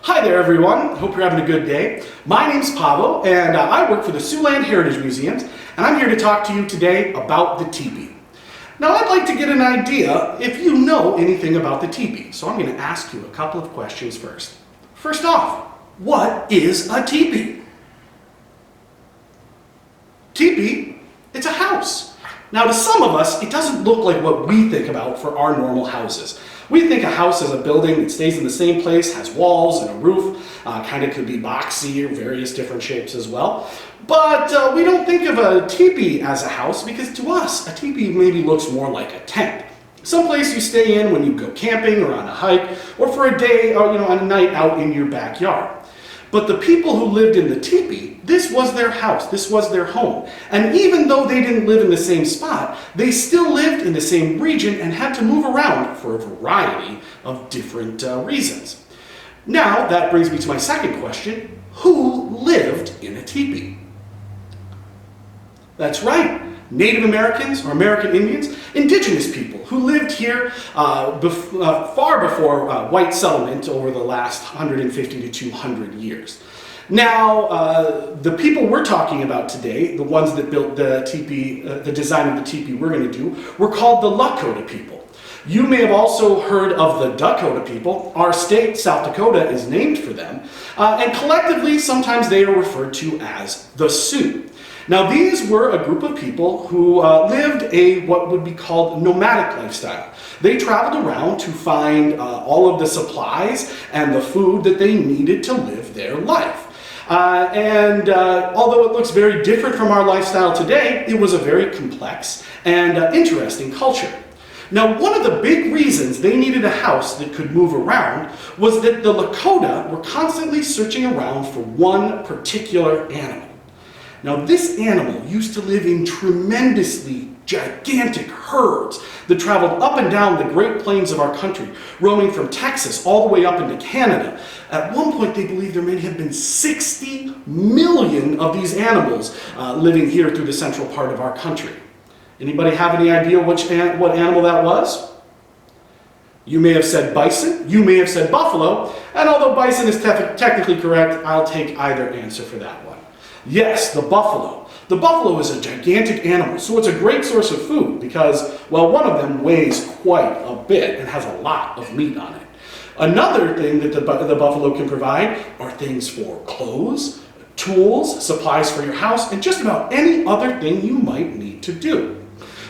Hi there everyone, hope you're having a good day. My name's Pablo and I work for the Siouxland Heritage Museums, and I'm here to talk to you today about the teepee. Now I'd like to get an idea if you know anything about the teepee, so I'm going to ask you a couple of questions first. First off, what is a teepee? Teepee, it's a house. Now to some of us, it doesn't look like what we think about for our normal houses. We think a house is a building that stays in the same place, has walls and a roof, kind of could be boxy or various different shapes as well. But we don't think of a teepee as a house because to us, a teepee maybe looks more like a tent. Someplace you stay in when you go camping or on a hike or for a day or on a night out in your backyard. But the people who lived in the teepee, this was their house, this was their home. And even though they didn't live in the same spot, they still lived in the same region and had to move around for a variety of different reasons. Now, that brings me to my second question. Who lived in a teepee? That's right. Native Americans or American Indians, indigenous people who lived here far before white settlement over the last 150 to 200 years. Now, the people we're talking about today, the ones that built the teepee, the design of the teepee we're going to do, were called the Lakota People. You may have also heard of the Dakota People. Our state, South Dakota, is named for them, and collectively sometimes they are referred to as the Sioux. Now these were a group of people who lived what would be called nomadic lifestyle. They traveled around to find all of the supplies and the food that they needed to live their life. Although it looks very different from our lifestyle today, it was a very complex and interesting culture. Now, one of the big reasons they needed a house that could move around was that the Lakota were constantly searching around for one particular animal. Now, this animal used to live in tremendously gigantic herds that traveled up and down the Great Plains of our country, roaming from Texas all the way up into Canada. At one point, they believed there may have been 60 million of these animals living here through the central part of our country. Anybody have any idea what animal that was? You may have said bison, you may have said buffalo, and although bison is technically correct, I'll take either answer for that one. Yes, the buffalo. The buffalo is a gigantic animal, so it's a great source of food because, well, one of them weighs quite a bit and has a lot of meat on it. Another thing that the buffalo can provide are things for clothes, tools, supplies for your house, and just about any other thing you might need to do.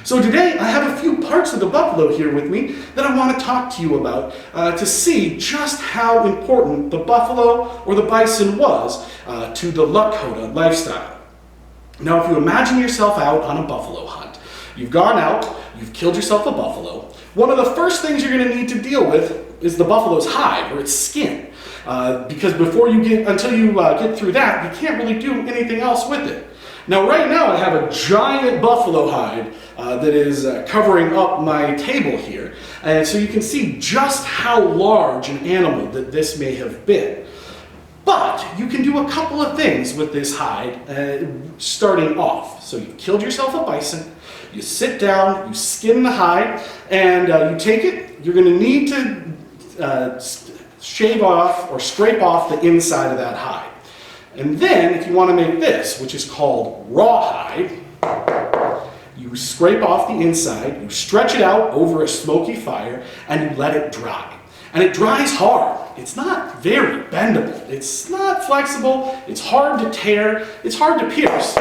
So today I have a few parts of the buffalo here with me that I want to talk to you about to see just how important the buffalo or the bison was to the Lakota lifestyle. Now if you imagine yourself out on a buffalo hunt, you've gone out, you've killed yourself a buffalo, one of the first things you're going to need to deal with is the buffalo's hide or its skin. Because until you get through that, you can't really do anything else with it. Now right now I have a giant buffalo hide that is covering up my table here, and so you can see just how large an animal that this may have been. But you can do a couple of things with this hide starting off. So you killed yourself a bison, you sit down, you skin the hide, and you take it. You're going to need to shave off or scrape off the inside of that hide. And then, if you want to make this, which is called rawhide, you scrape off the inside, you stretch it out over a smoky fire, and you let it dry. And it dries hard. It's not very bendable. It's not flexible. It's hard to tear. It's hard to pierce.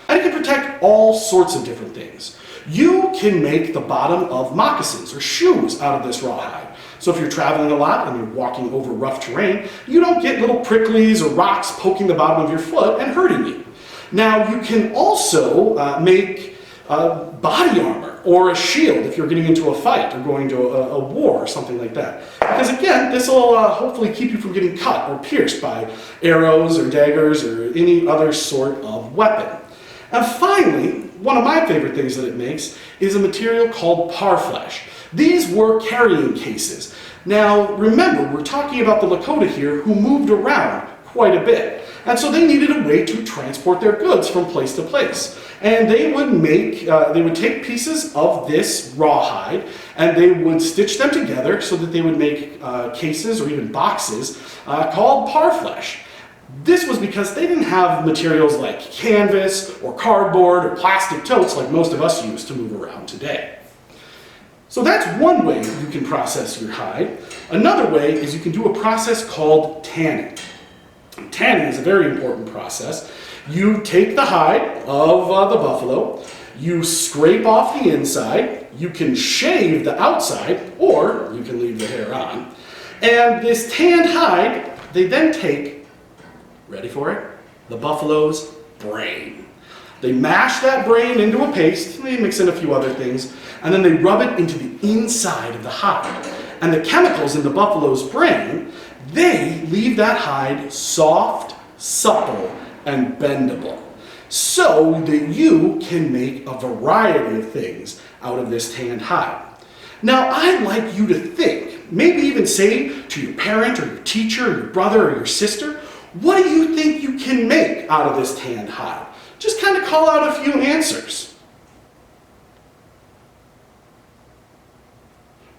And it can protect all sorts of different things. You can make the bottom of moccasins or shoes out of this rawhide. So if you're traveling a lot and you're walking over rough terrain, you don't get little pricklies or rocks poking the bottom of your foot and hurting you. Now you can also make body armor or a shield if you're getting into a fight or going to a war or something like that. Because again, this will hopefully keep you from getting cut or pierced by arrows or daggers or any other sort of weapon. And finally, one of my favorite things that it makes is a material called parfleche. These were carrying cases. Now remember, we're talking about the Lakota here who moved around quite a bit. And so they needed a way to transport their goods from place to place. And they would take pieces of this rawhide and they would stitch them together so that they would make cases or even boxes called parfleche. This was because they didn't have materials like canvas or cardboard or plastic totes like most of us use to move around today. So that's one way you can process your hide. Another way is you can do a process called tanning. Tanning is a very important process. You take the hide of the buffalo, you scrape off the inside, you can shave the outside, or you can leave the hair on. And this tanned hide, they then take, ready for it, the buffalo's brain. They mash that brain into a paste, they mix in a few other things, and then they rub it into the inside of the hide. And the chemicals in the buffalo's brain, they leave that hide soft, supple, and bendable, so that you can make a variety of things out of this tanned hide. Now, I'd like you to think, maybe even say to your parent or your teacher or your brother or your sister, what do you think you can make out of this tanned hide? Just kind of call out a few answers.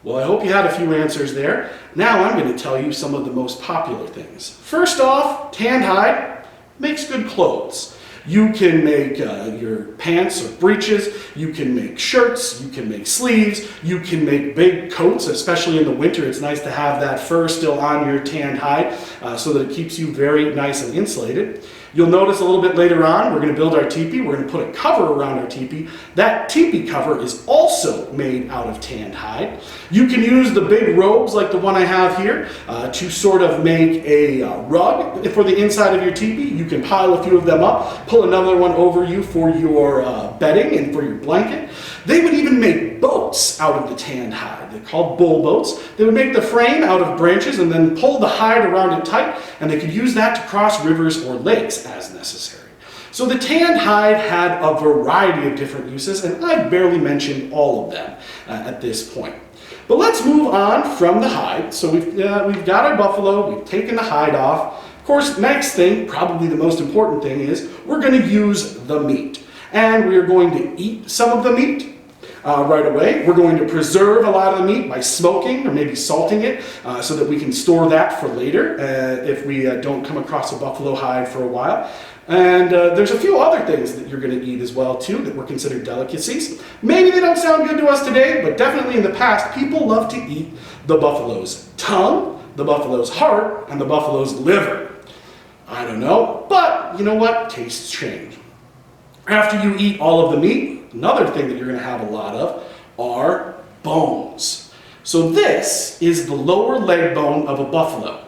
Well, I hope you had a few answers there. Now I'm going to tell you some of the most popular things. First off, tanned hide makes good clothes. You can make your pants or breeches, you can make shirts, you can make sleeves, you can make big coats, especially in the winter. It's nice to have that fur still on your tanned hide so that it keeps you very nice and insulated. You'll notice a little bit later on, we're going to build our teepee. We're going to put a cover around our teepee. That teepee cover is also made out of tanned hide. You can use the big robes like the one I have here to sort of make a rug for the inside of your teepee. You can pile a few of them up, pull another one over you for your bedding and for your blanket. They would even make boats out of the tanned hide. They're called bull boats. They would make the frame out of branches and then pull the hide around it tight, and they could use that to cross rivers or lakes as necessary. So the tanned hide had a variety of different uses, and I've barely mentioned all of them at this point. But let's move on from the hide. So we've got our buffalo, we've taken the hide off. Of course, next thing, probably the most important thing, is we're going to use the meat. And we are going to eat some of the meat right away. We're going to preserve a lot of the meat by smoking or maybe salting it so that we can store that for later if we don't come across a buffalo hide for a while. And there's a few other things that you're going to eat as well too that were considered delicacies. Maybe they don't sound good to us today, but definitely in the past, people loved to eat the buffalo's tongue, the buffalo's heart, and the buffalo's liver. I don't know, but you know what? Tastes change. After you eat all of the meat, another thing that you're going to have a lot of are bones. So this is the lower leg bone of a buffalo.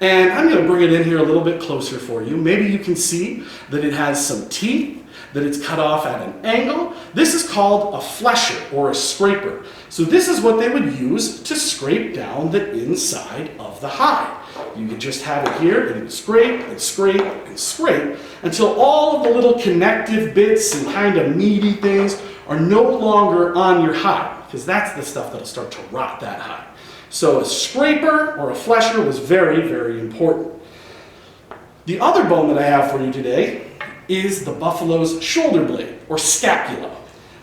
And I'm going to bring it in here a little bit closer for you. Maybe you can see that it has some teeth, that it's cut off at an angle. This is called a flesher or a scraper. So this is what they would use to scrape down the inside of the hide. You could just have it here and scrape and scrape and scrape until all of the little connective bits and kind of meaty things are no longer on your hide, because that's the stuff that'll start to rot that hide. So a scraper or a flesher was very, very important. The other bone that I have for you today is the buffalo's shoulder blade or scapula.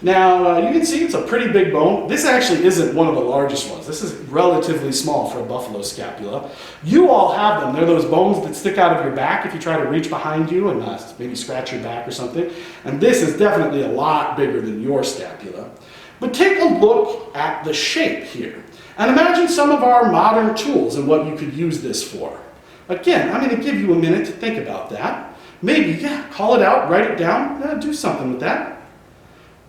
Now, you can see it's a pretty big bone. This actually isn't one of the largest ones. This is relatively small for a buffalo scapula. You all have them. They're those bones that stick out of your back if you try to reach behind you and maybe scratch your back or something. And this is definitely a lot bigger than your scapula. But take a look at the shape here. And imagine some of our modern tools and what you could use this for. Again, I'm going to give you a minute to think about that. Maybe, call it out, write it down, do something with that.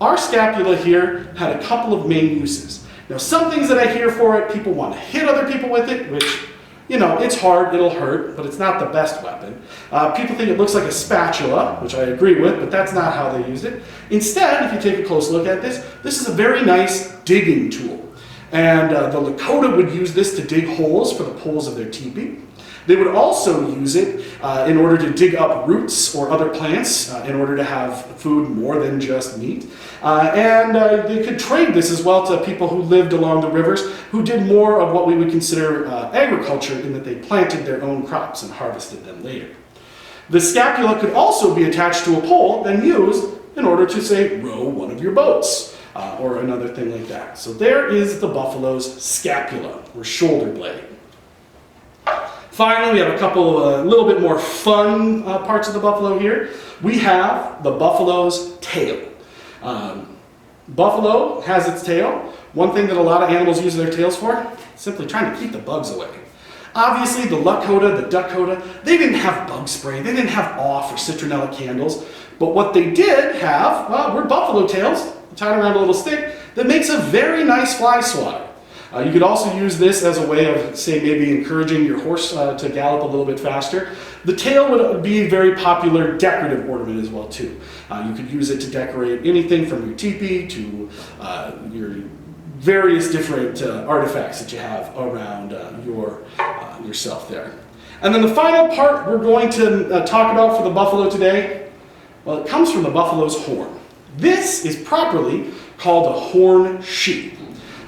Our scapula here had a couple of main uses. Now, some things that I hear for it, people want to hit other people with it, which, you know, it's hard, it'll hurt, but it's not the best weapon. People think it looks like a spatula, which I agree with, but that's not how they use it. Instead, if you take a close look at this, this is a very nice digging tool. And the Lakota would use this to dig holes for the poles of their teepee. They would also use it in order to dig up roots or other plants in order to have food more than just meat. And they could trade this as well to people who lived along the rivers who did more of what we would consider agriculture in that they planted their own crops and harvested them later. The scapula could also be attached to a pole and used in order to, say, row one of your boats or another thing like that. So there is the buffalo's scapula, or shoulder blade. Finally, we have a couple of a little bit more fun parts of the buffalo here. We have the buffalo's tail. Buffalo has its tail. One thing that a lot of animals use their tails for, simply trying to keep the bugs away. Obviously, the Lakota, the Dakota, they didn't have bug spray, they didn't have off or citronella candles, but what they did have, well, were buffalo tails, tied around a little stick, that makes a very nice fly swatter. You could also use this as a way of, say, maybe encouraging your horse to gallop a little bit faster. The tail would be a very popular decorative ornament as well, too. You could use it to decorate anything from your teepee to your various different artifacts that you have around yourself there. And then the final part we're going to talk about for the buffalo today, well, it comes from the buffalo's horn. This is properly called a horn sheath.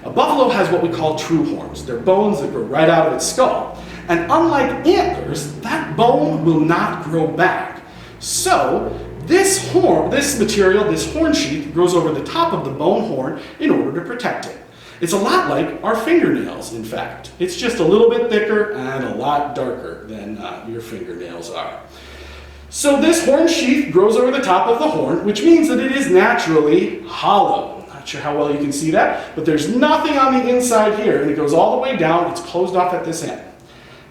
A buffalo has what we call true horns. They're bones that grow right out of its skull. And unlike antlers, that bone will not grow back. So this material, this horn sheath, grows over the top of the bone horn in order to protect it. It's a lot like our fingernails, in fact. It's just a little bit thicker and a lot darker than your fingernails are. So this horn sheath grows over the top of the horn, which means that it is naturally hollow. Not sure how well you can see that, but there's nothing on the inside here, and it goes all the way down. It's closed off at this end.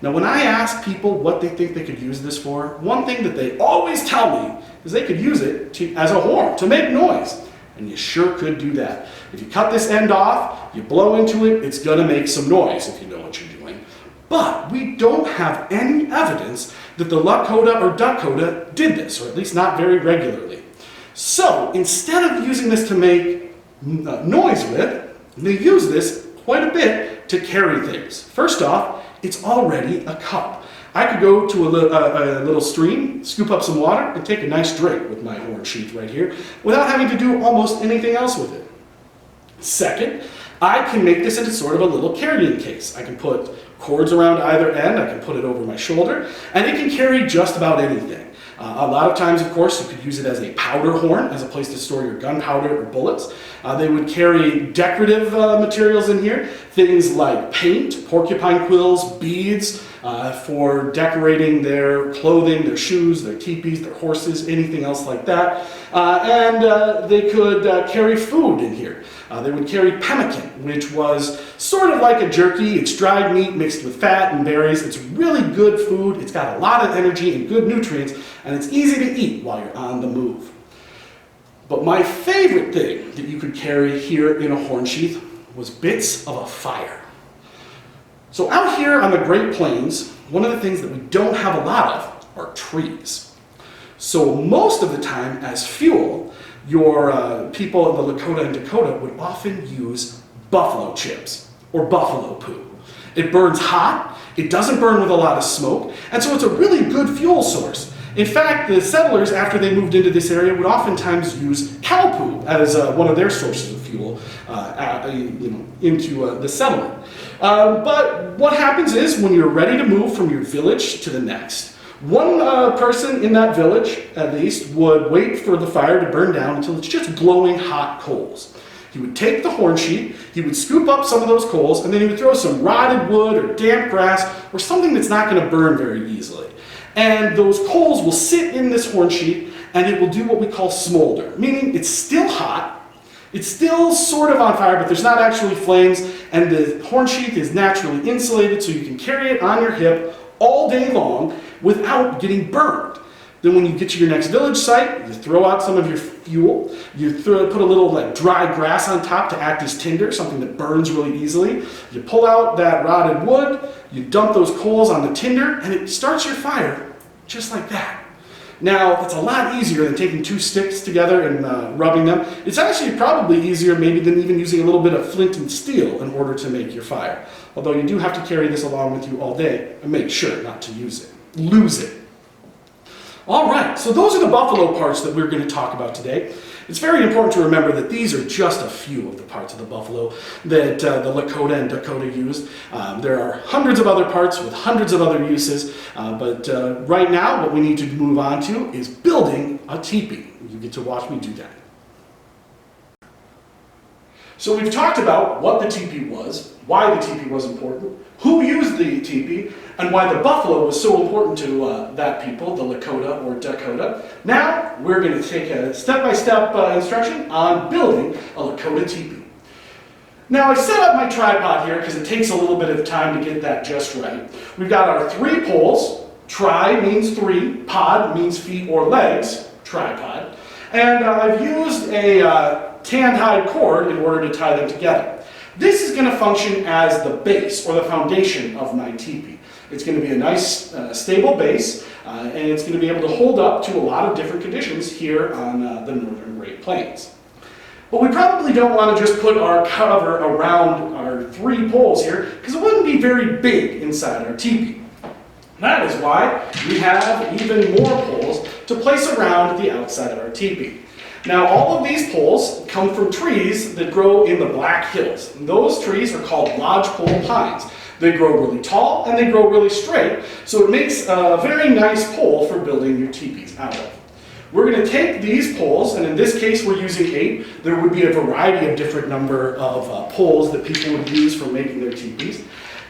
Now, when I ask people what they think they could use this for, one thing that they always tell me is they could use it as a horn, to make noise. And you sure could do that. If you cut this end off, you blow into it, it's going to make some noise if you know what you're doing. But we don't have any evidence that the Lakota or Dakota did this, or at least not very regularly. So instead of using this to make noise with, they use this quite a bit to carry things. First off, it's already a cup. I could go to a little stream, scoop up some water, and take a nice drink with my horn sheath right here without having to do almost anything else with it. Second, I can make this into sort of a little carrying case. I can put cords around either end, I can put it over my shoulder, and it can carry just about anything. A lot of times, of course, you could use it as a powder horn, as a place to store your gunpowder or bullets. They would carry decorative materials in here, things like paint, porcupine quills, beads, for decorating their clothing, their shoes, their teepees, their horses, anything else like that. And they could carry food in here. They would carry pemmican, which was sort of like a jerky. It's dried meat mixed with fat and berries. It's really good food. It's got a lot of energy and good nutrients, and it's easy to eat while you're on the move. But my favorite thing that you could carry here in a horn sheath was bits of a fire. So out here on the Great Plains, one of the things that we don't have a lot of are trees. So most of the time, as fuel, your people in the Lakota and Dakota would often use buffalo chips or buffalo poo. It burns hot, it doesn't burn with a lot of smoke, and so it's a really good fuel source. In fact, the settlers, after they moved into this area, would oftentimes use cow poo as one of their sources of fuel into the settlement. But what happens is, when you're ready to move from your village to the next, one person in that village, at least, would wait for the fire to burn down until it's just glowing hot coals. He would take the horn sheath, he would scoop up some of those coals, and then he would throw some rotted wood or damp grass or something that's not going to burn very easily. And those coals will sit in this horn sheath, and it will do what we call smolder, meaning it's still hot, it's still sort of on fire, but there's not actually flames, and the horn sheath is naturally insulated, so you can carry it on your hip all day long without getting burned. Then when you get to your next village site, you throw out some of your fuel, you put a little dry grass on top to act as tinder, something that burns really easily. You pull out that rotted wood, you dump those coals on the tinder, and it starts your fire just like that. Now, that's a lot easier than taking two sticks together and rubbing them. It's actually probably easier maybe than even using a little bit of flint and steel in order to make your fire. Although you do have to carry this along with you all day and make sure not to lose it. All right, so those are the buffalo parts that we're going to talk about today. It's very important to remember that these are just a few of the parts of the buffalo that the Lakota and Dakota used. There are hundreds of other parts with hundreds of other uses, but right now what we need to move on to is building a teepee. You get to watch me do that. So we've talked about what the teepee was, why the teepee was important, who used the teepee, and why the buffalo was so important to that people, the Lakota or Dakota. Now we're going to take a step-by-step instruction on building a Lakota teepee. Now I set up my tripod here because it takes a little bit of time to get that just right. We've got our 3 poles. Tri means 3, pod means feet or legs, tripod. And I've used a tanned hide cord in order to tie them together. This is going to function as the base or the foundation of my teepee. It's going to be a nice stable base and it's going to be able to hold up to a lot of different conditions here on the northern Great Plains. But we probably don't want to just put our cover around our 3 poles here because it wouldn't be very big inside our teepee. That is why we have even more poles to place around the outside of our teepee. Now all of these poles come from trees that grow in the Black Hills. And those trees are called lodgepole pines. They grow really tall and they grow really straight, so it makes a very nice pole for building your teepees out of. We're going to take these poles, and in this case we're using 8. There would be a variety of different number of poles that people would use for making their teepees.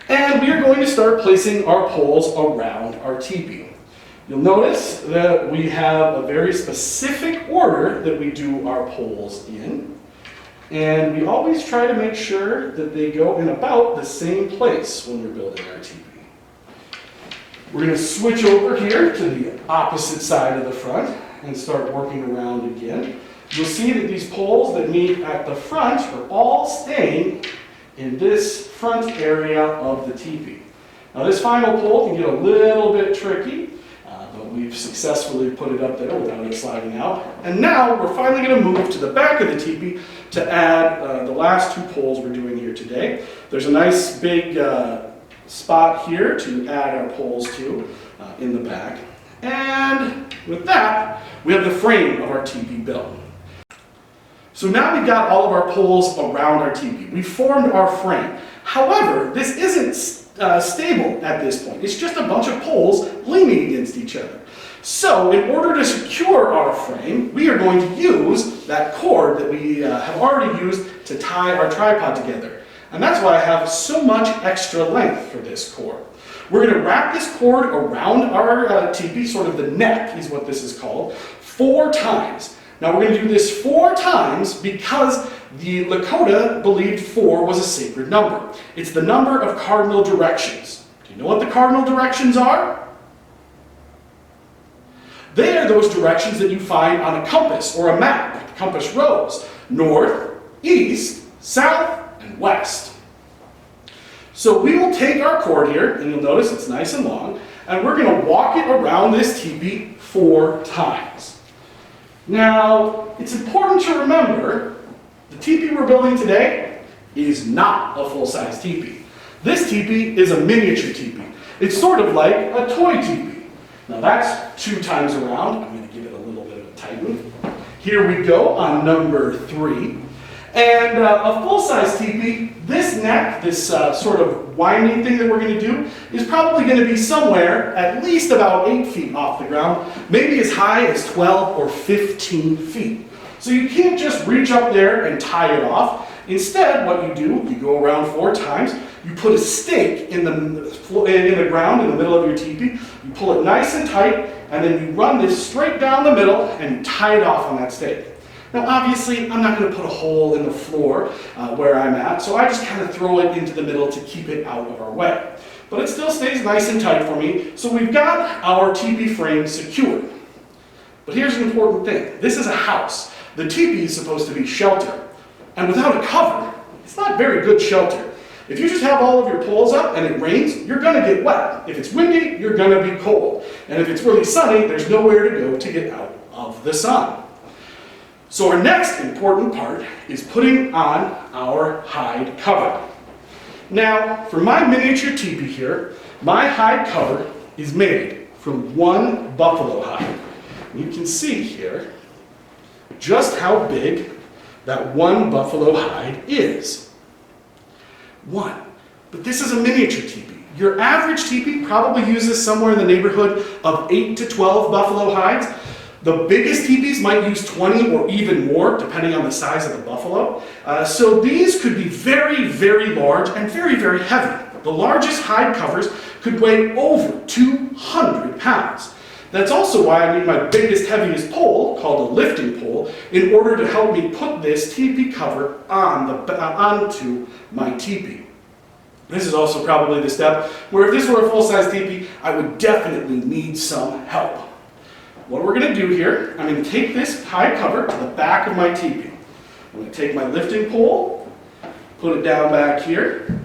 And we are going to start placing our poles around our teepee. You'll notice that we have a very specific order that we do our poles in. And we always try to make sure that they go in about the same place when we're building our teepee. We're going to switch over here to the opposite side of the front and start working around again. You'll see that these poles that meet at the front are all staying in this front area of the teepee. Now this final pole can get a little bit tricky, but we've successfully put it up there without it sliding out. And now we're finally going to move to the back of the teepee to add the last 2 poles we're doing here today. There's a nice big spot here to add our poles to in the back. And with that, we have the frame of our teepee built. So now we've got all of our poles around our teepee. We've formed our frame. However, this isn't stable at this point. It's just a bunch of poles leaning against each other. So in order to secure our frame, we are going to use that cord that we have already used to tie our tripod together. And that's why I have so much extra length for this cord. We're going to wrap this cord around our teepee, sort of the neck is what this is called, 4 times. Now we're going to do this 4 times because the Lakota believed 4 was a sacred number. It's the number of cardinal directions. Do you know what the cardinal directions are? They are those directions that you find on a compass or a map. The compass rows north, east, south, and west. So we will take our cord here, and you'll notice it's nice and long, and we're going to walk it around this teepee 4 times. Now, it's important to remember, the teepee we're building today is not a full-size teepee. This teepee is a miniature teepee. It's sort of like a toy teepee. Now that's 2 times around. I'm going to give it a little bit of a tighten. Here we go on number 3. And a full-size teepee, this neck, this sort of winding thing that we're going to do, is probably going to be somewhere at least about 8 feet off the ground, maybe as high as 12 or 15 feet. So you can't just reach up there and tie it off. Instead, what you do, you go around 4 times, you put a stake in the ground in the middle of your teepee, you pull it nice and tight, and then you run this straight down the middle and you tie it off on that stake. Now obviously, I'm not going to put a hole in the floor where I'm at, so I just kind of throw it into the middle to keep it out of our way. But it still stays nice and tight for me, so we've got our teepee frame secured. But here's an important thing. This is a house. The teepee is supposed to be shelter. And without a cover, it's not very good shelter. If you just have all of your poles up and it rains, you're going to get wet. If it's windy, you're going to be cold. And if it's really sunny, there's nowhere to go to get out of the sun. So our next important part is putting on our hide cover. Now, for my miniature teepee here, my hide cover is made from 1 buffalo hide. You can see here just how big that one buffalo hide is. One. But this is a miniature teepee. Your average teepee probably uses somewhere in the neighborhood of 8 to 12 buffalo hides. The biggest teepees might use 20 or even more, depending on the size of the buffalo. So these could be very, very large and very, very heavy. The largest hide covers could weigh over 200 pounds. That's also why I need my biggest, heaviest pole, called a lifting pole, in order to help me put this teepee cover onto my teepee. This is also probably the step where if this were a full-size teepee, I would definitely need some help. What we're going to do here, I'm going to take this hide cover to the back of my teepee. I'm going to take my lifting pole, put it down back here,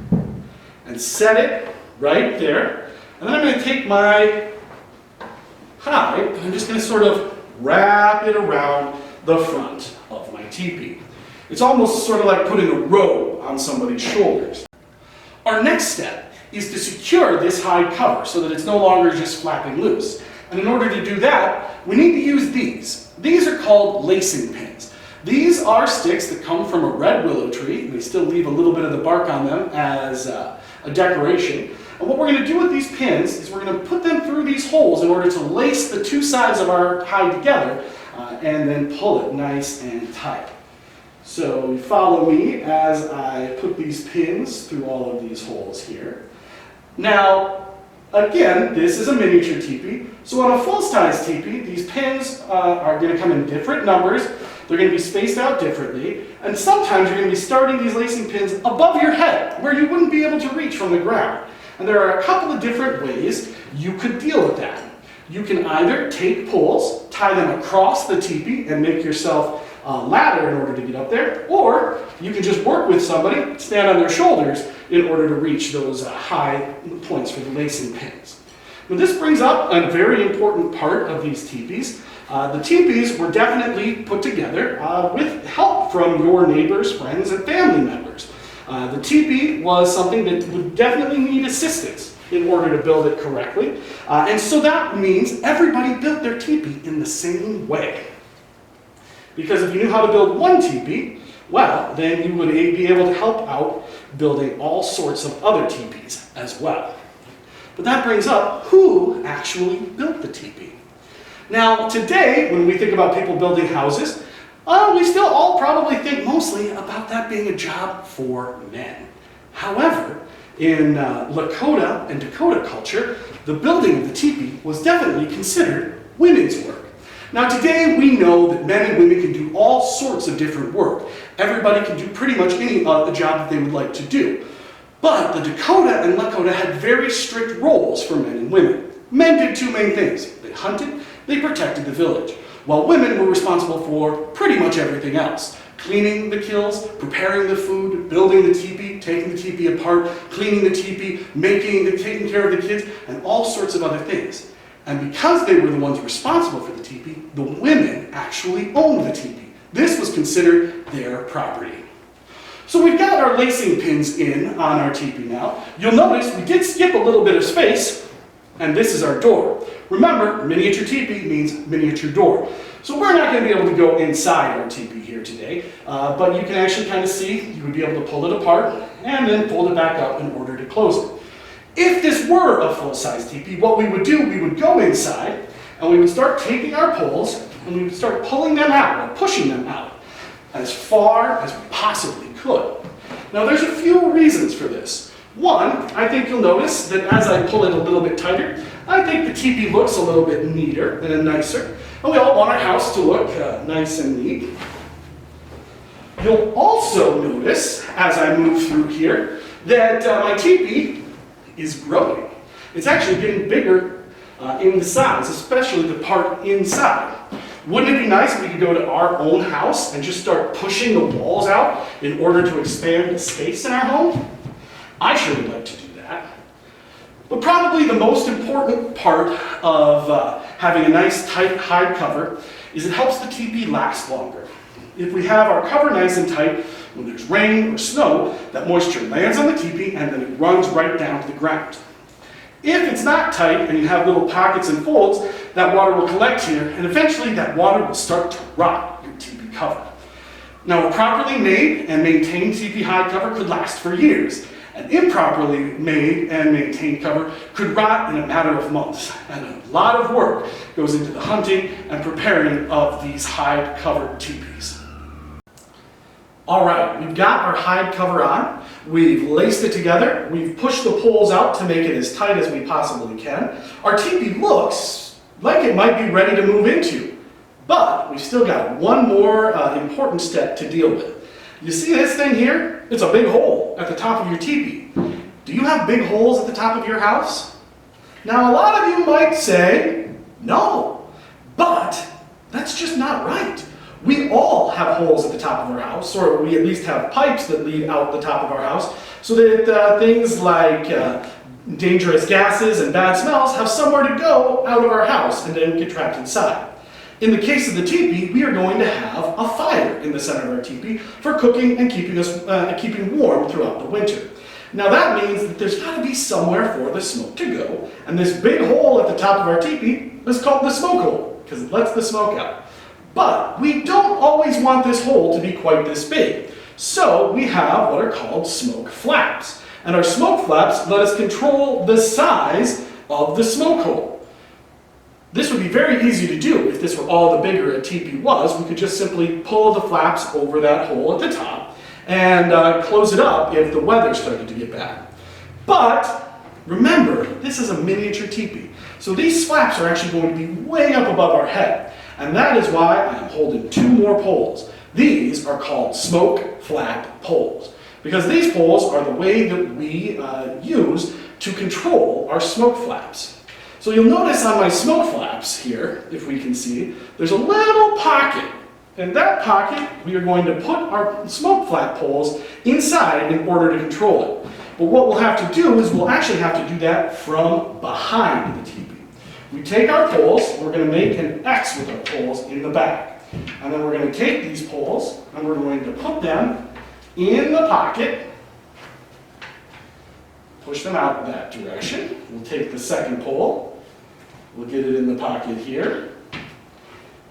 and set it right there. And then I'm going to take my hide, and I'm just going to sort of wrap it around the front of my teepee. It's almost sort of like putting a robe on somebody's shoulders. Our next step is to secure this hide cover so that it's no longer just flapping loose. And in order to do that, we need to use these. These are called lacing pins. These are sticks that come from a red willow tree. They still leave a little bit of the bark on them as a decoration. And what we're going to do with these pins is we're going to put them through these holes in order to lace the two sides of our hide together and then pull it nice and tight. So follow me as I put these pins through all of these holes here. Now, again, this is a miniature teepee, so on a full-size teepee, these pins are going to come in different numbers, they're going to be spaced out differently, and sometimes you're going to be starting these lacing pins above your head, where you wouldn't be able to reach from the ground. And there are a couple of different ways you could deal with that. You can either take poles, tie them across the teepee, and make yourself a ladder in order to get up there, or you can just work with somebody, stand on their shoulders in order to reach those high points for the lacing pins. Now this brings up a very important part of these teepees. The teepees were definitely put together with help from your neighbors, friends, and family members. The teepee was something that would definitely need assistance in order to build it correctly. And so that means everybody built their teepee in the same way. Because if you knew how to build one teepee, well, then you would be able to help out building all sorts of other teepees as well. But that brings up who actually built the teepee. Now, today, when we think about people building houses, we still all probably think mostly about that being a job for men. However, in Lakota and Dakota culture, the building of the teepee was definitely considered women's work. Now today we know that men and women can do all sorts of different work. Everybody can do pretty much any job that they would like to do. But the Dakota and Lakota had very strict roles for men and women. Men did two main things. They hunted, they protected the village, while women were responsible for pretty much everything else. Cleaning the kills, preparing the food, building the teepee, taking the teepee apart, cleaning the teepee, taking care of the kids, and all sorts of other things. And because they were the ones responsible for the teepee, the women actually owned the teepee. This was considered their property. So we've got our lacing pins in on our teepee now. You'll notice we did skip a little bit of space, and this is our door. Remember, miniature teepee means miniature door. So we're not going to be able to go inside our teepee here today, but you can actually kind of see, you would be able to pull it apart and then pull it back up in order to close it. If this were a full-size teepee, what we would do, we would go inside and we would start taking our poles and we would start pulling them out or pushing them out as far as we possibly could. Now there's a few reasons for this. One, I think you'll notice that as I pull it a little bit tighter, I think the teepee looks a little bit neater and nicer. And we all want our house to look nice and neat. You'll also notice, as I move through here, that my teepee is growing. It's actually getting bigger in the size, especially the part inside. Wouldn't it be nice if we could go to our own house and just start pushing the walls out in order to expand the space in our home? I sure would like to do that. But probably the most important part of having a nice tight hide cover is it helps the teepee last longer. If we have our cover nice and tight, when there's rain or snow, that moisture lands on the teepee and then it runs right down to the ground. If it's not tight and you have little pockets and folds, that water will collect here and eventually that water will start to rot your teepee. teepee cover. Now, a properly made and maintained teepee hide cover could last for years. An improperly made and maintained cover could rot in a matter of months, and a lot of work goes into the hunting and preparing of these hide-covered teepees. All right, we've got our hide cover on. We've laced it together. We've pushed the poles out to make it as tight as we possibly can. Our teepee looks like it might be ready to move into, but we've still got one more important step to deal with. You see this thing here? It's a big hole at the top of your teepee. Do you have big holes at the top of your house? Now, a lot of you might say, no, but that's just not right. We all have holes at the top of our house, or we at least have pipes that lead out the top of our house, so that things like dangerous gases and bad smells have somewhere to go out of our house and then get trapped inside. In the case of the teepee, we are going to have a fire in the center of our teepee for cooking and keeping warm throughout the winter. Now that means that there's got to be somewhere for the smoke to go, and this big hole at the top of our teepee is called the smoke hole because it lets the smoke out. But we don't always want this hole to be quite this big, so we have what are called smoke flaps. And our smoke flaps let us control the size of the smoke hole. This would be very easy to do if this were all the bigger a teepee was. We could just simply pull the flaps over that hole at the top and close it up if the weather started to get bad. But remember, this is a miniature teepee, so these flaps are actually going to be way up above our head. And that is why I am holding two more poles. These are called smoke flap poles, because these poles are the way that we use to control our smoke flaps. So you'll notice on my smoke flaps here, if we can see, there's a little pocket. In that pocket, we are going to put our smoke flap poles inside in order to control it. But what we'll have to do is we'll actually have to do that from behind the teepee. We take our poles, we're going to make an X with our poles in the back. And then we're going to take these poles and we're going to put them in the pocket. Push them out that direction. We'll take the second pole, we'll get it in the pocket here,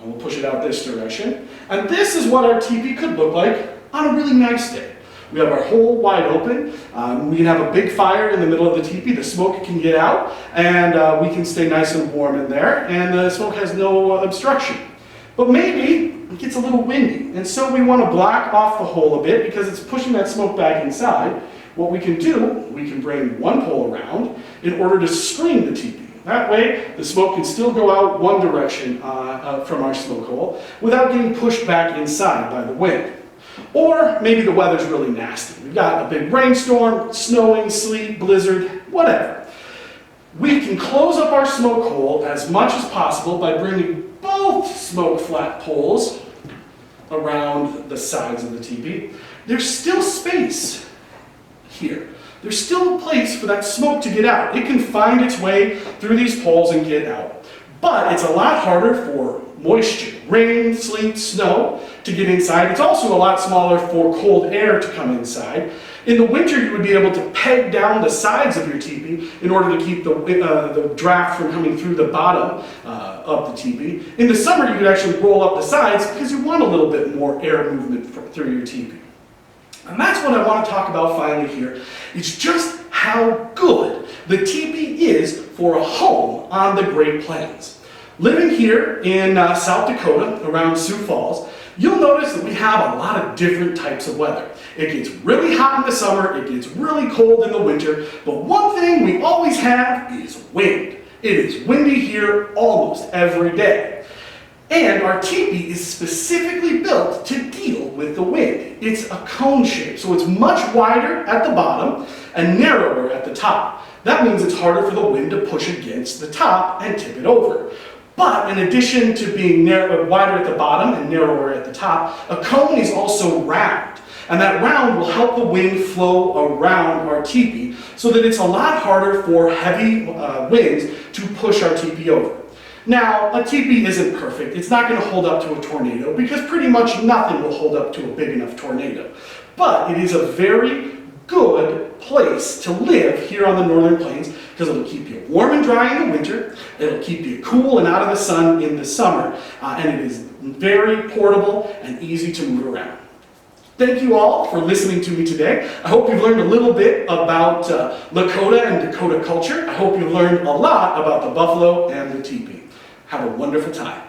and we'll push it out this direction. And this is what our teepee could look like on a really nice day. We have our hole wide open, we can have a big fire in the middle of the teepee, the smoke can get out, and we can stay nice and warm in there, and the smoke has no obstruction. But maybe it gets a little windy, and so we want to block off the hole a bit because it's pushing that smoke back inside. What we can do, we can bring one pole around in order to screen the teepee. That way, the smoke can still go out one direction from our smoke hole without getting pushed back inside by the wind. Or maybe the weather's really nasty. We've got a big rainstorm, snowing, sleet, blizzard, whatever. We can close up our smoke hole as much as possible by bringing both smoke flap poles around the sides of the teepee. There's still space here. There's still a place for that smoke to get out. It can find its way through these poles and get out. But it's a lot harder for moisture, rain, sleet, snow to get inside. It's also a lot smaller for cold air to come inside. In the winter, you would be able to peg down the sides of your teepee in order to keep the draft from coming through the bottom of the teepee. In the summer, you could actually roll up the sides because you want a little bit more air movement through your teepee. And that's what I want to talk about finally here. It's just how good the teepee is for a home on the Great Plains. Living here in South Dakota, around Sioux Falls, you'll notice that we have a lot of different types of weather. It gets really hot in the summer, it gets really cold in the winter, but one thing we always have is wind. It is windy here almost every day. And our teepee is specifically built to deal with the wind. It's a cone shape, so it's much wider at the bottom and narrower at the top. That means it's harder for the wind to push against the top and tip it over. But in addition to being wider at the bottom and narrower at the top, a cone is also round. And that round will help the wind flow around our teepee so that it's a lot harder for heavy winds to push our teepee over. Now, a teepee isn't perfect. It's not going to hold up to a tornado because pretty much nothing will hold up to a big enough tornado. But it is a very good place to live here on the Northern Plains because it'll keep you warm and dry in the winter, it'll keep you cool and out of the sun in the summer, and it is very portable and easy to move around. Thank you all for listening to me today. I hope you've learned a little bit about Lakota and Dakota culture. I hope you've learned a lot about the buffalo and the teepee. Have a wonderful time.